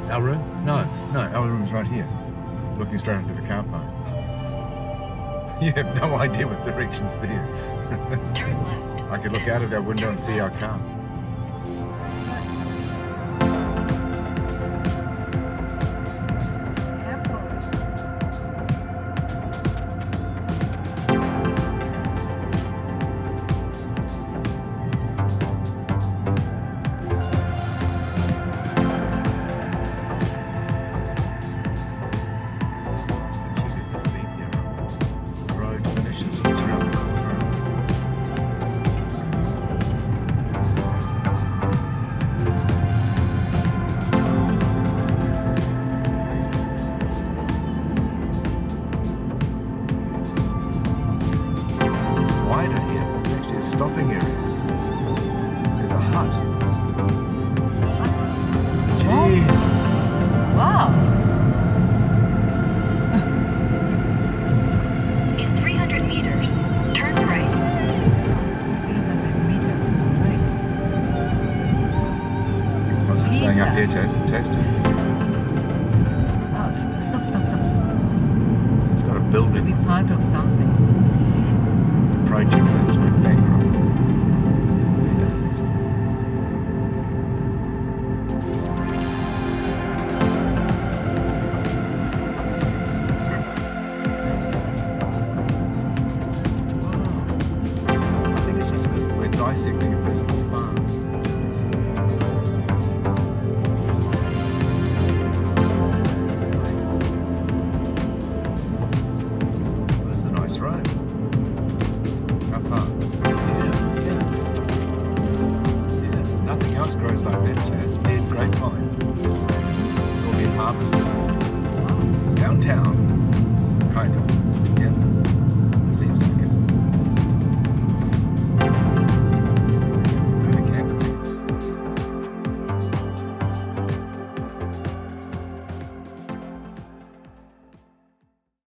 Our room? No, our room's right here. Looking straight into the car park. You have no idea what directions, do you? Turn left. I could look out of that window and see our car. Stopping area. There's a hut. Jesus. Wow. In 300 meters, turn right. 300 meters, right. What's it saying up here, Tess? Tess, just... Oh, stop. It's got a Maybe building. part of something. It's a project that's been bankrupt. Dissecting a person's farm. Well, this is a nice road. How far? Yeah. Nothing else grows like that, Chaz. Dead grapevines. It's all been harvested. Downtown, kind of.